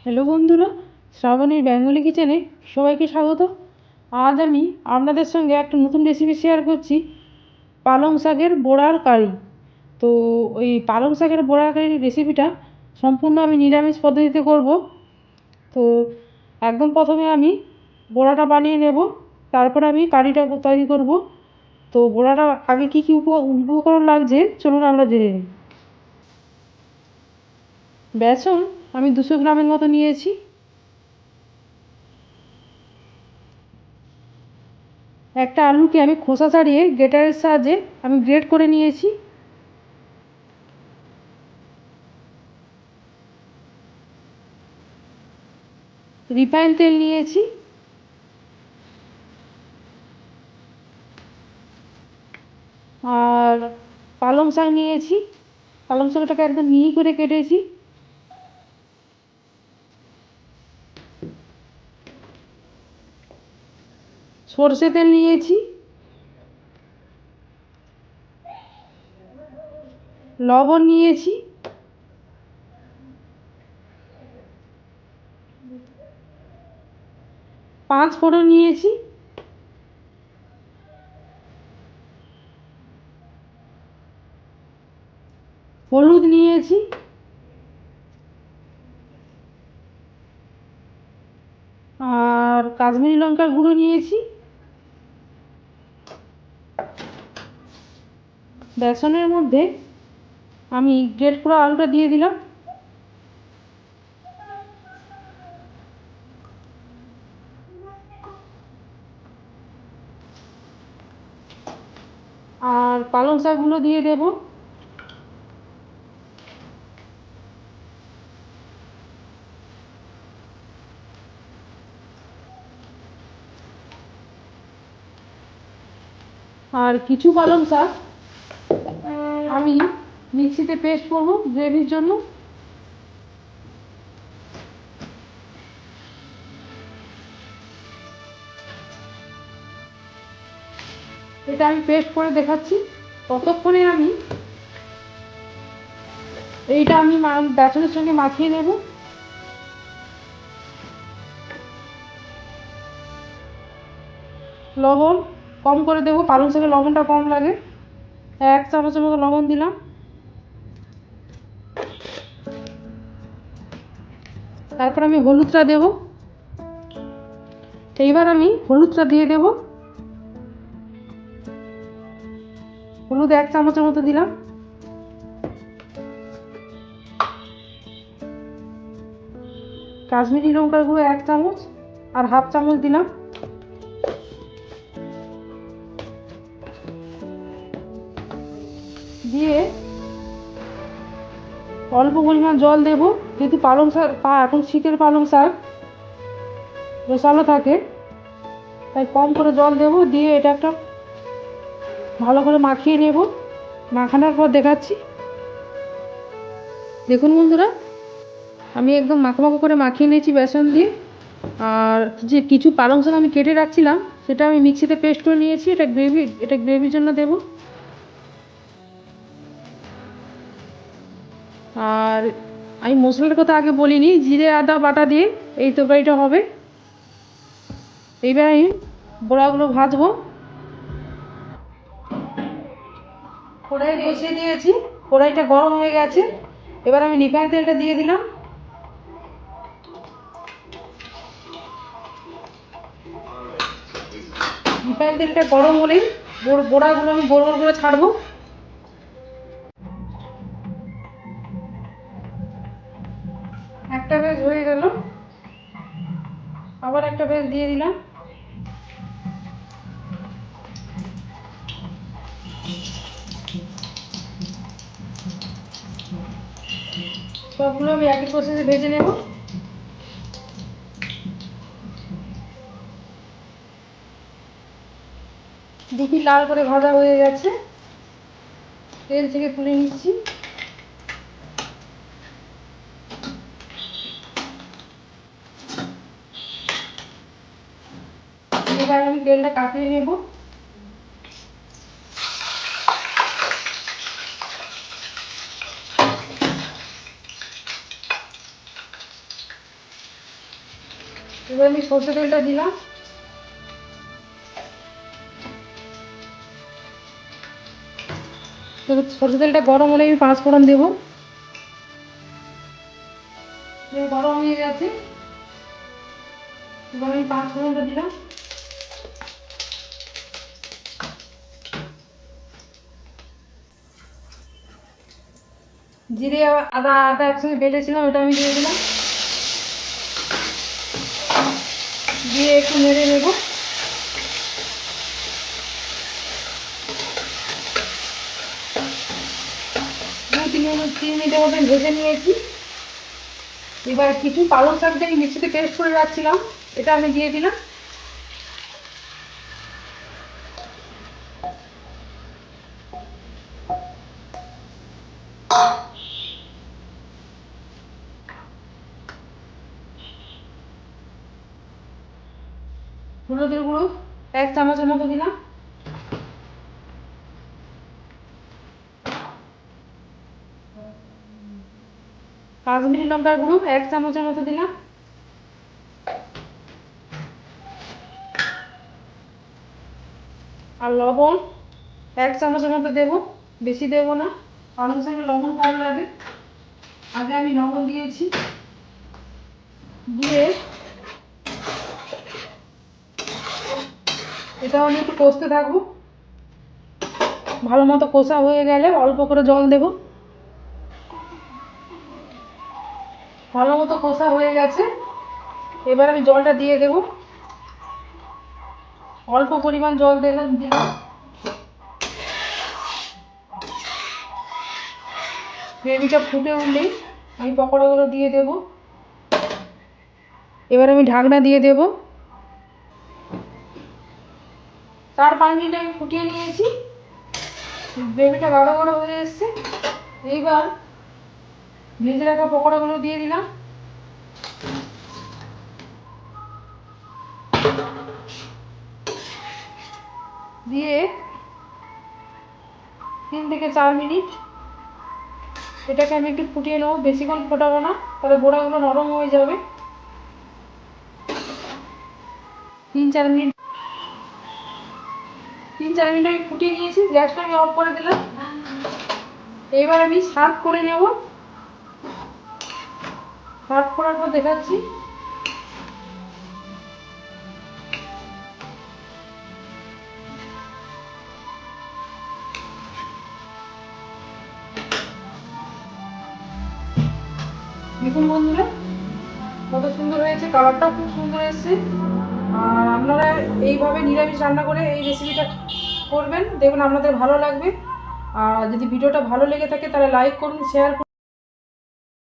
Hello বন্ধুরা, শ্রাবণীর Bengali কিচেনে সবাইকে স্বাগত। আজ আমি আপনাদের সঙ্গে একটা নতুন রেসিপি শেয়ার করছি, পালং শাকের বড়ার কারি। তো ওই পালং শাকের বড়ার কারির রেসিপিটা সম্পূর্ণ আমি নিরামিষ পদ্ধতিতে করব। তো একদম প্রথমে আমি বড়াটা বানিয়ে নেব, তারপর আমি কারিটা তৈরি করব। তো বড়াটা আগে কী কী উপকরণ লাগছে চলুন আমরা জেনে নিই। বেসন আমি 200 গ্রামের মতো নিয়েছি। একটা আলুকে আমি খোসা ছাড়িয়ে গ্রেটারের সাহায্যে আমি গ্রেট করে নিয়েছি। রিফাইন তেল নিয়েছি। আর পালং শাক নিয়েছি, পালং শাকটাকে একদম মিহি করে কেটেছি। সর্ষে তেল নিয়েছি, লবণ নিয়েছি, পাঁচ ফোড়ন নিয়েছি, হলুদ নিয়েছি, আর কাশ্মীরি লঙ্কার গুঁড়ো নিয়েছি। বেসনের মধ্যে আমি গ্রেট করা আলুটা দিয়ে দিলাম। আর পালং শাকগুলো দিয়ে দেবো। আর কিছু পালং শাক আমি মিক্সিতে পেস্ট করবো গ্রেভির জন্য। এটা আমি পেস্ট করে দেখাচ্ছি। ততক্ষণে আমি এইটা আমি বেসনের সঙ্গে মাখিয়ে নেব। লবণ কম করে দেবো, পালং শাকে লবণটা কম লাগে। 1 চামচের মতো লবণ দিলাম। তারপর আমি হলুদটা দেব। এইবার আমি হলুদটা দিয়ে দেব। হলুদ 1 চামচের মতো দিলাম। কাশ্মীরি লঙ্কার গুঁড়ো 1 চামচ আর হাফ চামচ দিলাম। দিয়ে অল্প পরিমাণ জল দেব, যেহেতু পালং শাক এখন শীতের পালং শাক রসালো থাকে, তাই কম করে জল দেব। দিয়ে এটা একটা ভালো করে মাখিয়ে নেব। মাখানোর পর দেখাচ্ছি। দেখুন বন্ধুরা, আমি একদম মাখো করে মাখিয়ে নিয়েছি বেসন দিয়ে। আর যে কিছু পালং শাক আমি কেটে রাখছিলাম সেটা আমি মিক্সিতে পেস্ট করে নিয়েছি। এটা গ্রেভির জন্য দেব। আর আমি মশলার কথা আগে বলিনি, জিরে আদা বাটা দিয়ে এই তরকারিটা হবে। এইবার আমি বড়াগুলো ভাজবো। কড়াই বসিয়ে দিয়েছি, কড়াইটা গরম হয়ে গেছে। এবার আমি রিফাইন তেলটা দিয়ে দিলাম। রিফাইন তেলটা গরম হলেই বড়াগুলো আমি গোল গোল করে ছাড়বো। একটা বেশ হয়ে গেল, আবার একটা বেশ দিয়ে দিলাম। সবগুলো আমি একই প্রসেসে ভেজে নেব। দেখি লাল করে ভাজা হয়ে গেছে, তেল থেকে তুলে নিচ্ছি। এবার আমি তেলটা কাটিয়ে নেব। এবার আমি সর্ষে তেলটা দিলাম। সর্ষে তেলটা গরম হলে আমি 5 ফোড়ন দেবো। গরম হয়ে গেছে, এবার আমি 5 ফোড়নটা দিলাম। জিরে আদা একসঙ্গে বেটেছিলাম, ওটা আমি দিয়ে দিলাম। দিয়ে একটু নেড়ে নেবো। 2-3 মিনিটের মতন ভেজে নিয়েছি। এবার কিছু পালং শাক দিয়ে মিক্সিতে পেস্ট করে রাখছিলাম, এটা আমি দিয়ে দিলাম। হলুদের গুঁড়ো 1 চামচের মতো দিলাম। কাশ্মীরি লঙ্কার গুঁড়ো 1 চামচের মতো দিলাম। আর লবণ 1 চামচের মতো দেবো, বেশি দেবো না, পালং শাকে লবণ কম লাগে। আগে আমি লবণ দিয়েছি। দিয়ে এটাও আমি একটু কষতে থাকবো। ভালো মতো কষা হয়ে গেলে অল্প করে জল দেব। ভালো মতো কষা হয়ে গেছে, এবার আমি জলটা দিয়ে দেব। অল্প পরিমাণ জল দিলাম। গ্রেভিটা ফুটে উঠলেই আমি পকোড়াগুলো দিয়ে দেব। এবার আমি ঢাকনা দিয়ে দেব। 4-5 মিনিট আমি ফুটিয়ে নিয়েছি, গ্রেভিটা গাঢ় গাঢ় হয়ে এসছে। এইবার ভেজে রাখা পকোড়াগুলো দিয়ে দিলাম। দিয়ে 3-4 মিনিট এটাকে আমি একটু ফুটিয়ে নেবো, বেশিক্ষণ ফোটাবো না, তাহলে বড়াগুলো নরম হয়ে যাবে। 3-4 মিনিট আমি ফুটিয়ে নিয়েছি, গ্যাসটা আমি অফ করে দিলাম। এবার আমি সার্ভ করে নেব। সার্ভ করার পর দেখাচ্ছি। দেখুন বন্ধুরা কত সুন্দর হয়েছে, কালারটাও খুব সুন্দর এসেছে। আর আপনারা এইভাবে নিরামিষ রান্না করে এই রেসিপিটা করবেন, দেখবেন আপনাদের ভালো লাগবে। আর যদি ভিডিওটা ভালো লেগে থাকে তাহলে লাইক করুন, শেয়ার করুন।